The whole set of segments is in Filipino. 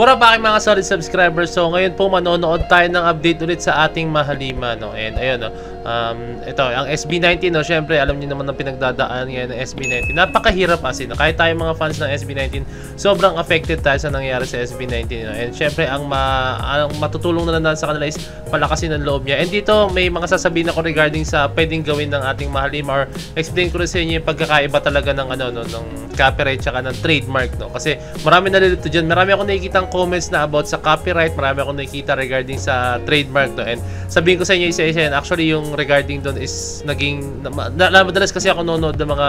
Pura pa aking mga solid subscribers. So ngayon po manonood tayo ng update ulit sa ating Mahalima, no. And ayun, no. Ito ang SB19, no. Syempre alam niyo naman ang pinagdadaan ngayon ng SB19. Napakahirap kasi, no. Kahit tayo mga fans ng SB19, sobrang affected tayo sa nangyayari sa SB19, no. And syempre ang matutulong na lang sa kanila is palakasin ang loob niya. And dito may mga sasabihin ako regarding sa pwedeng gawin ng ating Mahalima, or explain ko rin sa inyo yung pagkakaiba talaga ng ng copyright tsaka ng trademark, no. Kasi marami nalilito diyan. Marami ako nakikita comments na about sa copyright, marami akong nakikita regarding sa trademark, no. And sabihin ko sa inyo isa-isa yan. Actually yung regarding doon is naging madalas kasi ako nanonood ng mga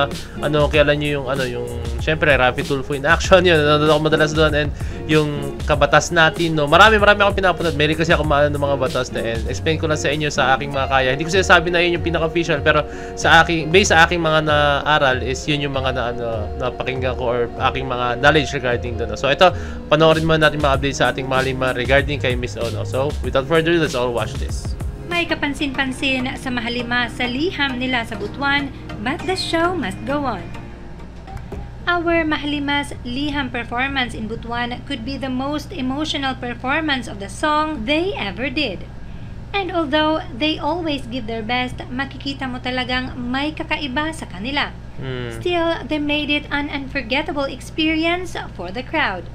kailan nyo yung syempre Rafi Tulfo in action, yun nanonood ako madalas doon. And yung kabatas natin, no, marami akong pinapunod. Meron kasi ako maano ng mga batas na, and explain ko lang sa inyo sa aking mga kaya. Hindi ko sinasabi na yun yung pinaka-official, pero sa aking based sa aking mga naaral is yun yung mga napakinggan ko or aking mga knowledge regarding doon. So ito, panoorin mo natin mga update sa ating Mahalima regarding kay Miss Ono. So without further ado, let's all watch this. May kapansin-pansin sa Mahalima sa liham nila sa Butuan, but the show must go on. Our Mahalima's liham performance in Butuan could be the most emotional performance of the song they ever did. And although they always give their best, makikita mo talagang may kakaiba sa kanila. Still, they made it an unforgettable experience for the crowd.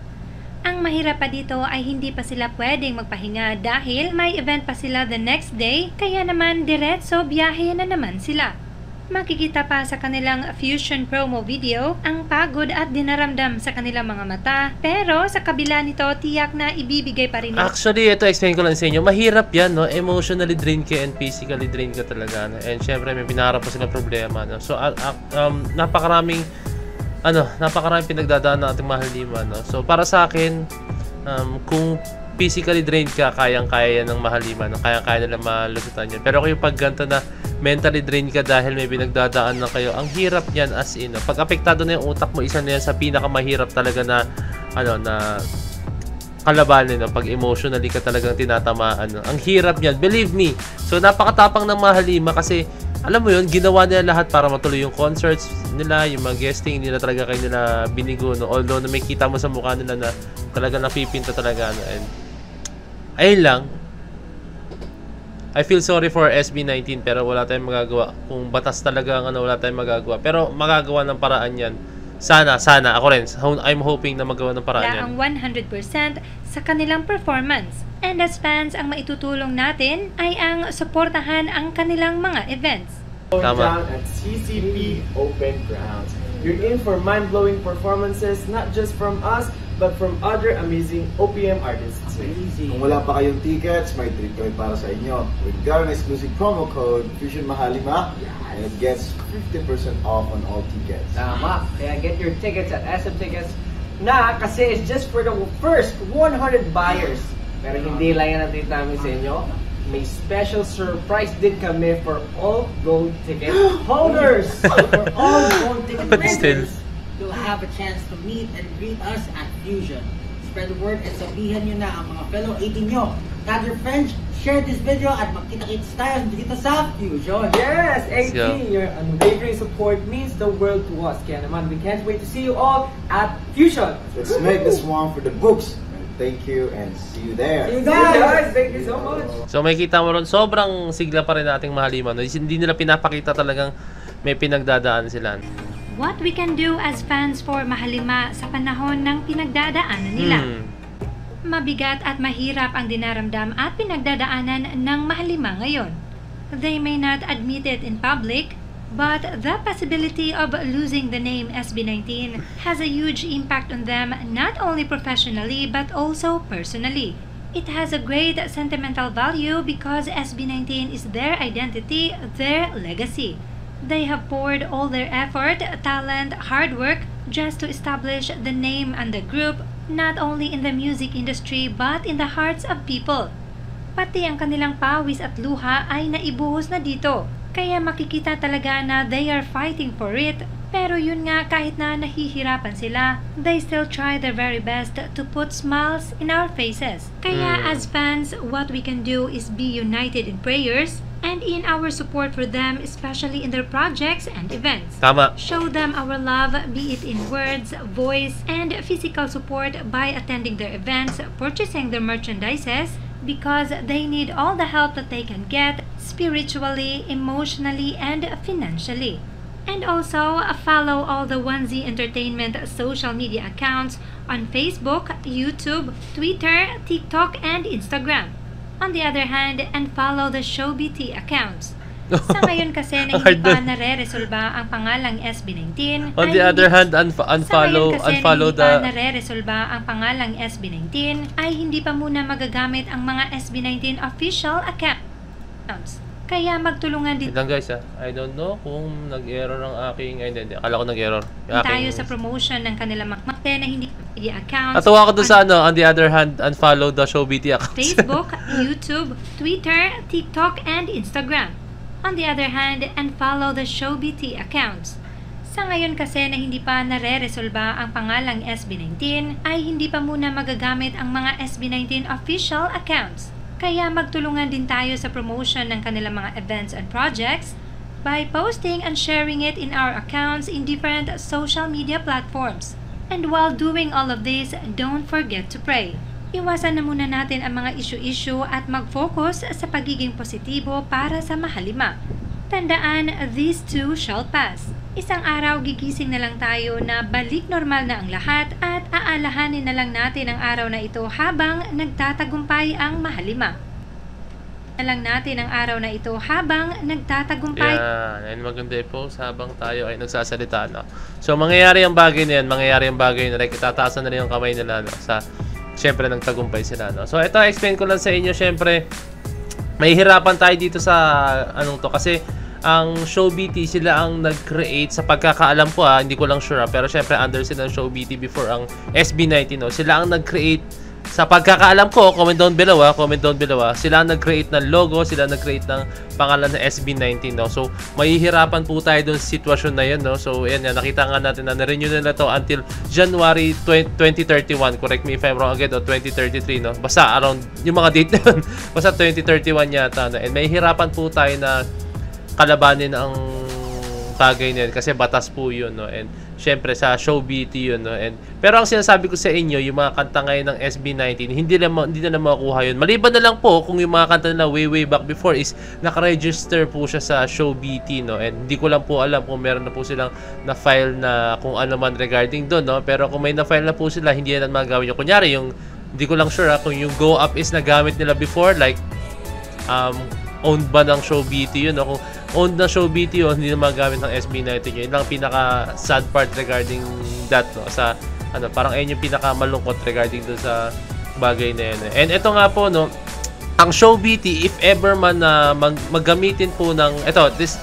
Ang mahirap pa dito ay hindi pa sila pwedeng magpahinga dahil may event pa sila the next day, kaya naman diretso biyahe na naman sila. Makikita pa sa kanilang Fusion promo video ang pagod at dinaramdam sa kanilang mga mata, pero sa kabila nito tiyak na ibibigay pa rin. Actually, ito explain ko lang sa inyo. Mahirap yan, no? Emotionally drained ka and physically drained ka talaga, no? And syempre may pinaharap pa sila problema, no? So napakaraming pinagdadaan ng ating Mahalima, no? So para sa akin, kung physically drained ka, kayang-kaya ng Mahalima, no? Kayang-kaya nila malusutan yan. Pero kung yung pagganto na mentally drained ka dahil may pinagdadaan na kayo, ang hirap niyan, as in, no? Pag apektado na yung utak mo, isa na yan sa pinakamahirap talaga na na kalabanin, no? Pag emotionally ka talagang tinatamaan, no? Ang hirap niyan, believe me. So napakatapang ng Mahalima kasi alam mo yun, ginawa nila lahat para matuloy yung concerts nila, yung mga guesting nila, talaga kayo nila binigo, no? Although na may kita mo sa mukha nila na talaga napipinta talaga, no? And ayun lang, I feel sorry for SB19, pero wala tayong magagawa. Kung batas talaga wala tayong magagawa. Pero magagawa ng paraan yan. Sana, ako rin. I'm hoping na magawa ng paraan yan. Ang 100% sa kanilang performance. And as fans, ang maitutulong natin ay ang suportahan ang kanilang mga events. Tama. Down at CCP Open Grounds. You're in for mind-blowing performances, not just from us, but from other amazing OPM artists. Kung wala pa kayong tickets, may treat kami para sa inyo. With Garden exclusive promo code Fusion Mahalima, and it gets 50% off on all tickets. Tama. Kaya get your tickets at SM Tickets na, kasi it's just for the first 100 buyers. Pero hindi lang yan natin namin sa inyo. May special surprise din kami for all gold ticket holders. For all gold ticket But still, holders, you'll have a chance to meet and greet us at Fusion. Spread the word and sabihan nyo na ang mga fellow 18 nyo. Tag your friends, share this video at magkita-kits tayo dito sa Fusion. Yes, Let's go. 18. Your unwavering support means the world to us. Kaya naman, we can't wait to see you all at Fusion. Let's make this one for the books. And thank you and see you there. See you guys! Thank you so much! so may kita mo ron, sobrang sigla pa rin nating Mahalima, no? Hindi nila pinapakita talagang may pinagdadaan sila. What we can do as fans for Mahalima sa panahon ng pinagdadaanan nila. Mabigat at mahirap ang dinaramdam at pinagdadaanan ng Mahalima ngayon. They may not admit it in public, but the possibility of losing the name SB19 has a huge impact on them, not only professionally but also personally. It has a great sentimental value because SB19 is their identity, their legacy. They have poured all their effort, talent, hard work just to establish the name and the group, not only in the music industry but in the hearts of people. Pati ang kanilang pawis at luha ay naibuhos na dito. Kaya makikita talaga na they are fighting for it. Pero yun nga, kahit na nahihirapan sila, they still try their very best to put smiles in our faces. Kaya as fans, what we can do is be united in prayers and in our support for them, especially in their projects and events. Tama. Show them our love, be it in words, voice, and physical support by attending their events, purchasing their merchandises, because they need all the help that they can get spiritually, emotionally, and financially. And also, follow all the 1Z Entertainment social media accounts on Facebook, YouTube, Twitter, TikTok, and Instagram. On the other hand, and follow the ShowBT accounts. Sa ngayon kasi na hindi pa nare-resolba ang pangalang SB19. On the other hand, unfollow the... nare-resolba ang pangalang SB19 ay hindi pa muna magagamit ang mga SB19 official accounts. Kaya magtulungan din guys I don't know kung nag-error ang aking... Ay, hindi. Akala ko nag-error. Tayo sa promotion ng kanilang makmakte na hindi media accounts. Natuwa ko doon sa on the other hand, unfollow the ShowBT accounts. Facebook, YouTube, Twitter, TikTok, and Instagram. On the other hand, unfollow the ShowBT accounts. Sa ngayon kasi na hindi pa nare-resolba ang pangalang SB19 ay hindi pa muna magagamit ang mga SB19 official accounts. Kaya magtulungan din tayo sa promotion ng kanilang mga events and projects by posting and sharing it in our accounts in different social media platforms. And while doing all of this, don't forget to pray. Iwasan na muna natin ang mga issue-issue at mag-focus sa pagiging positibo para sa mahalima. Tandaan, these too shall pass. Isang araw gigising na lang tayo na balik normal na ang lahat at aalahanin na lang natin ang araw na ito habang nagtatagumpay ang mahalima. And maganda i-post habang tayo ay nagsasalita, no? So, mangyayari ang bagay na yan, like itataasan na rin yung kamay nila, no? Siyempre, nagtagumpay sila, no? So, ito, explain ko lang sa inyo, siyempre, may hirapan tayo dito sa, kasi, ang ShowBT sila ang nag-create sa pagkakaalam ko hindi ko lang sure pero syempre under sila ng ShowBT before ang SB19 sila ang nag-create sa pagkakaalam ko, comment down below sila ang nag-create ng logo, sila ang nag-create ng pangalan ng SB19 so mahihirapan po tayo doon sa sitwasyon na yun so yan nakita nga natin na na-renew nila to until January 2031, correct me if I'm wrong again, o 2033 basta around yung mga date na yun basta 2031 yata and mahihirapan po tayo na kalabanin ang bagay na yun kasi batas po yun and syempre sa ShowBT yun pero ang sinasabi ko sa inyo yung mga kanta ngayon ng SB19 hindi na makukuha yun maliban na lang po kung yung mga kanta na way back before is nakaregister po siya sa ShowBT and hindi ko lang po alam kung meron na po silang na-file na kung ano man regarding doon pero kung may na-file na po sila hindi na magagawin yun kunyari yung hindi ko lang sure kung yung Go Up is nagamit nila before like owned ba ng ShowBT yun kung owned na ShowBT yun hindi na magamit ng SB19 yun lang pinaka sad part regarding that sa parang ayun yung pinaka malungkot regarding doon sa bagay na yun and ito nga po ang ShowBT if ever man na maggamitin po ng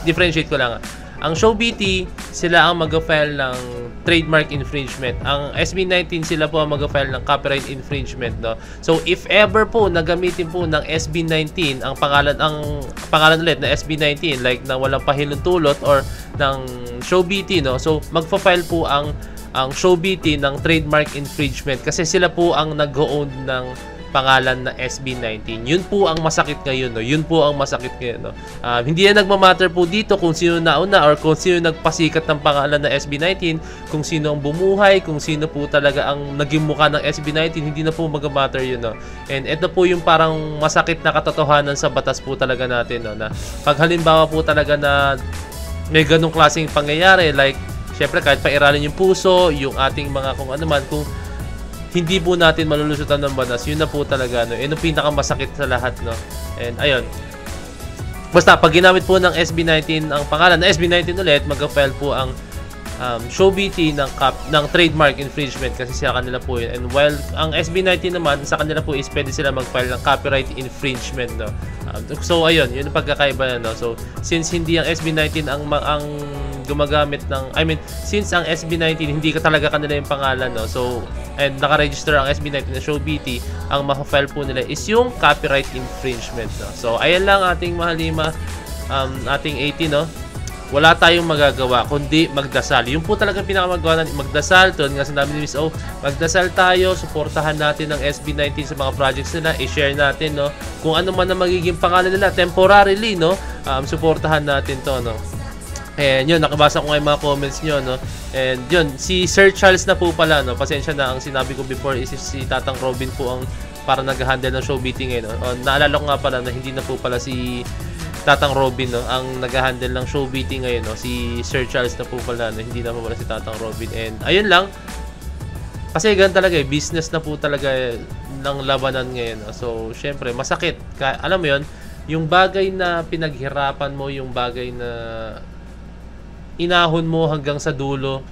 differentiate ko lang ang ShowBT sila ang mag-file ng trademark infringement. Ang SB19 sila po ang mag-file ng copyright infringement So if ever po nagamitin po ng SB19 ang pangalan ulit na SB19 like na walang pahinuntulot or ng ShowBT so magfa-file po ang ShowBT ng trademark infringement kasi sila po ang nag-own ng pangalan na SB19. Yun po ang masakit ngayon hindi na nagmamatter po dito kung sino nauna or kung sino nagpasikat ng pangalan na SB19, kung sino ang bumuhay, kung sino po talaga ang naging mukha ng SB19, hindi na po mag-matter yun And ito po yung parang masakit na katotohanan sa batas po talaga natin na pag halimbawa po talaga na may ganung klaseng pangyayari like syempre kahit pairalin yung puso, yung ating mga kung ano man kung hindi po natin malulusutan ng batas, yun na po talaga yung pinakamasakit sa lahat and ayun basta pag ginamit po ng SB19 ang pangalan na SB19 ulit mag-file po ang ShowBT ng trademark infringement kasi sa kanila po yun and while ang SB19 naman sa kanila po is pwede sila mag-file ng copyright infringement so ayun yun ang pagkakaiba so since hindi ang SB19 ang gumagamit ng since ang SB19 hindi ka talaga kanila yung pangalan so and naka-register ang SB19 na ShowBT ang ma-file po nila is yung copyright infringement so ayan lang ating mahalima ating 18 wala tayong magagawa kundi magdasal. Yung po talaga pinakamagawa natin, magdasal. Tulad nga sinabi ni Miss O, magdasal tayo, suportahan natin ang SB19 sa mga projects nila, i-share natin, no? Kung ano man ang magiging pangalan nila, temporarily, no? Suportahan natin to, no? And yun, nakabasa ko nga yung mga comments nyo, no? And yun, si Sir Charles na po pala, no? Pasensya na, ang sinabi ko before is si Tatang Robin po ang para nag-handle ng show beating ngayon, no? Naalala ko nga pala na hindi na po pala si Tatang Robin, no, ang nag-handle ng show beating ngayon, no? Si Sir Charles na po pala, no? Hindi na po pala si Tatang Robin. And ayun lang, kasi ganun talaga business na po talaga ng labanan ngayon, no? So syempre masakit, alam mo yun, yung bagay na pinaghirapan mo, yung bagay na inahon mo hanggang sa dulo,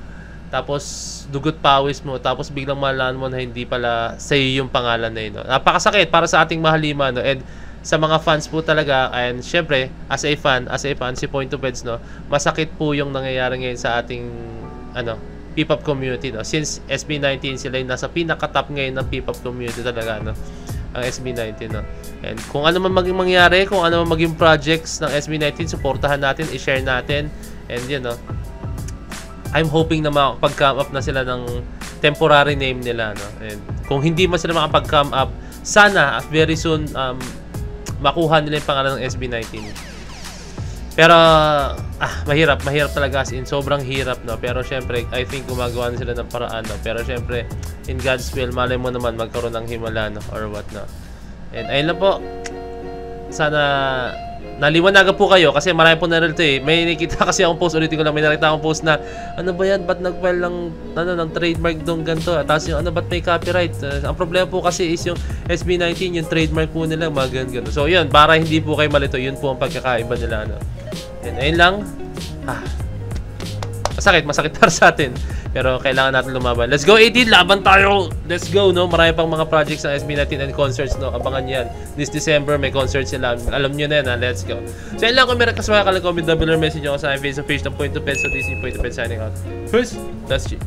tapos dugot pawis mo, tapos biglang malaman mo na hindi pala sa iyo yung pangalan na yun, no? Napakasakit para sa ating Mahalima, no? And sa mga fans po talaga, and syempre as a fan si Point of Heads, no, masakit po yung nangyayari ngayon sa ating P-pop community, no. Since SB19 sila yung nasa pinaka-top ngayon ng P-pop community talaga, no, ang SB19, no. And kung ano man maging mangyari, kung ano man maging projects ng SB19, suportahan natin, i-share natin, and yun, no, I'm hoping na makapag-come up na sila ng temporary name nila, no. And kung hindi man sila makapag-come up, sana very soon makuha nila yung pangalan ng SB19. Pero mahirap talaga, as in sobrang hirap, no. Pero syempre I think gumagawa na sila ng paraan, no. Pero syempre in God's will, malay mo naman magkaroon ng himala, no, or what, no. And ayun lang po, sana naliwanagan po kayo kasi marami po narito eh. May nakita kasi akong post, ulitin ko lang, may nakita akong post na ano ba yan, ba't nag-file ng trademark doon ganito, tapos yung ba't may copyright. Ang problema po kasi is yung SB19, yung trademark po nila mga ganito. So yun, para hindi po kayo malito, yun po ang pagkakaiba nila, no. And ayun lang, masakit para sa atin, pero kailangan natin lumaban. Let's go 18, laban tayo, let's go, no. Marami pang mga projects ng SB19 and concerts, no, abangan yan. This December may concerts sila, alam nyo na yan, let's go. So yun lang, kung meron kasama ka lang, comment down below, message nyo ako sa Facebook page ng Point of Heads, so this is Point of Heads signing out. First, that's you.